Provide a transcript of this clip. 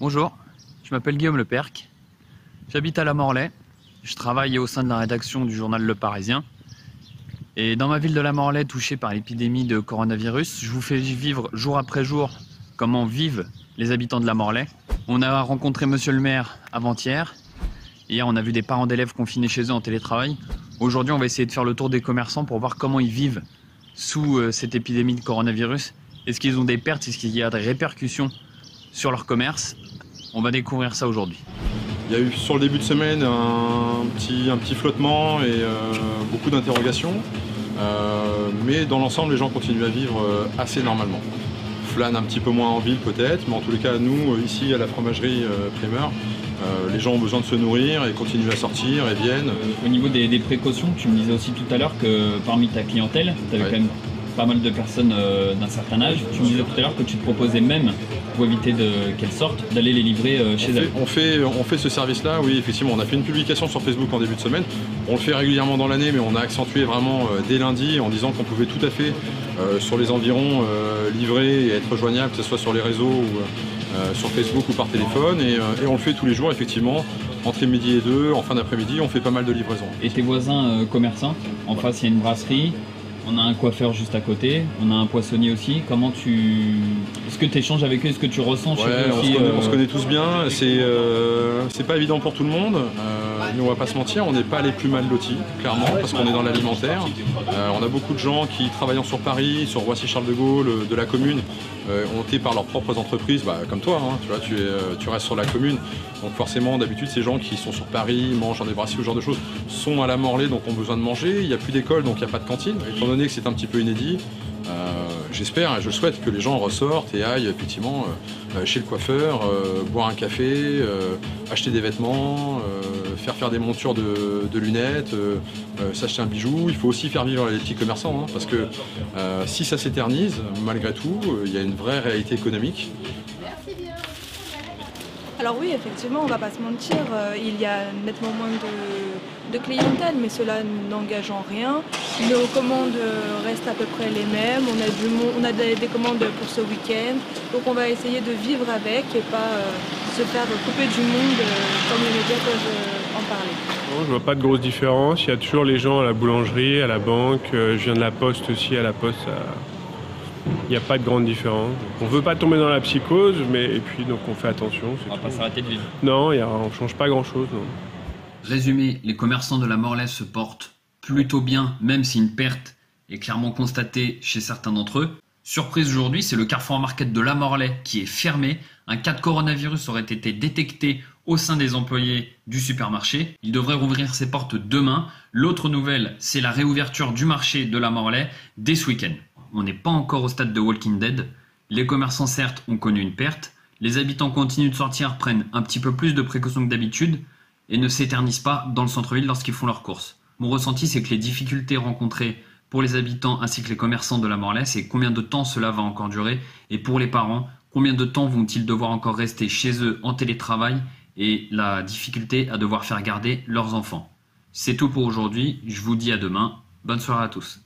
Bonjour, je m'appelle Guillaume Leperc, j'habite à La Morlaye, je travaille au sein de la rédaction du journal Le Parisien. Et dans ma ville de La Morlaye, touchée par l'épidémie de coronavirus, je vous fais vivre jour après jour comment vivent les habitants de La Morlaye. On a rencontré monsieur le maire avant-hier. Hier, on a vu des parents d'élèves confinés chez eux en télétravail. Aujourd'hui, on va essayer de faire le tour des commerçants pour voir comment ils vivent sous cette épidémie de coronavirus. Est-ce qu'ils ont des pertes? Est-ce qu'il y a des répercussions sur leur commerce? On va découvrir ça aujourd'hui. Il y a eu sur le début de semaine un petit flottement et beaucoup d'interrogations. Mais dans l'ensemble, les gens continuent à vivre assez normalement. Flânent un petit peu moins en ville peut-être, mais en tous les cas, nous, ici à la fromagerie Primeur, les gens ont besoin de se nourrir et continuent à sortir et viennent. Au niveau des précautions, tu me disais aussi tout à l'heure que parmi ta clientèle, tu avais quand même pas mal de personnes d'un certain âge. Tu me disais tout à l'heure que tu te proposais même, pour éviter qu'elles sortent, d'aller les livrer chez elles. On fait ce service-là, oui, effectivement. On a fait une publication sur Facebook en début de semaine. On le fait régulièrement dans l'année, mais on a accentué vraiment dès lundi en disant qu'on pouvait tout à fait, sur les environs, livrer et être joignable, que ce soit sur les réseaux ou sur Facebook ou par téléphone. Et on le fait tous les jours, effectivement. Entre midi et 2, en fin d'après-midi, on fait pas mal de livraisons. Et tes voisins commerçants, en face, il y a une brasserie. On a un coiffeur juste à côté, on a un poissonnier aussi. Est-ce que tu échanges avec eux? Est-ce que tu ressens chez eux aussi on se connaît tous bien. C'est pas évident pour tout le monde. Nous, on va pas se mentir, on n'est pas les plus mal lotis, clairement, parce qu'on est dans l'alimentaire. On a beaucoup de gens qui, travaillant sur Paris, sur Roissy-Charles de Gaulle, de la commune, ont été par leurs propres entreprises, comme toi, hein, tu vois, tu restes sur la commune. Donc forcément, d'habitude, ces gens qui sont sur Paris, mangent dans des brasseries, ce genre de choses, sont à la Morlaye, donc ont besoin de manger. Il n'y a plus d'école, donc il n'y a pas de cantine. Étant donné que c'est un petit peu inédit, j'espère et je souhaite que les gens ressortent et aillent effectivement chez le coiffeur, boire un café, acheter des vêtements, faire des montures de lunettes, s'acheter un bijou. Il faut aussi faire vivre les petits commerçants, hein, parce que si ça s'éternise, malgré tout, il y a une vraie réalité économique. Alors oui, effectivement, on ne va pas se mentir, il y a nettement moins de clientèle, mais cela n'engage en rien. Nos commandes restent à peu près les mêmes, on a des commandes pour ce week-end, donc on va essayer de vivre avec et pas se faire couper du monde comme les médias peuvent en parler. Non, je vois pas de grosse différence, il y a toujours les gens à la boulangerie, à la banque, je viens de la poste aussi, à la poste, il n'y a pas de grande différence. On ne veut pas tomber dans la psychose, et puis donc on fait attention. On va pas s'arrêter de vivre. Non, on ne change pas grand-chose. Résumé, les commerçants de La Morlaye se portent plutôt bien, même si une perte est clairement constatée chez certains d'entre eux. Surprise aujourd'hui, c'est le Carrefour Market de La Morlaye qui est fermé. Un cas de coronavirus aurait été détecté au sein des employés du supermarché. Il devrait rouvrir ses portes demain. L'autre nouvelle, c'est la réouverture du marché de La Morlaye dès ce week-end. On n'est pas encore au stade de Walking Dead. Les commerçants, certes, ont connu une perte. Les habitants continuent de sortir, prennent un petit peu plus de précautions que d'habitude et ne s'éternisent pas dans le centre-ville lorsqu'ils font leurs courses. Mon ressenti, c'est que les difficultés rencontrées pour les habitants ainsi que les commerçants de La Morlaye, c'est combien de temps cela va encore durer. Et pour les parents, combien de temps vont-ils devoir encore rester chez eux en télétravail et la difficulté à devoir faire garder leurs enfants. C'est tout pour aujourd'hui. Je vous dis à demain. Bonne soirée à tous.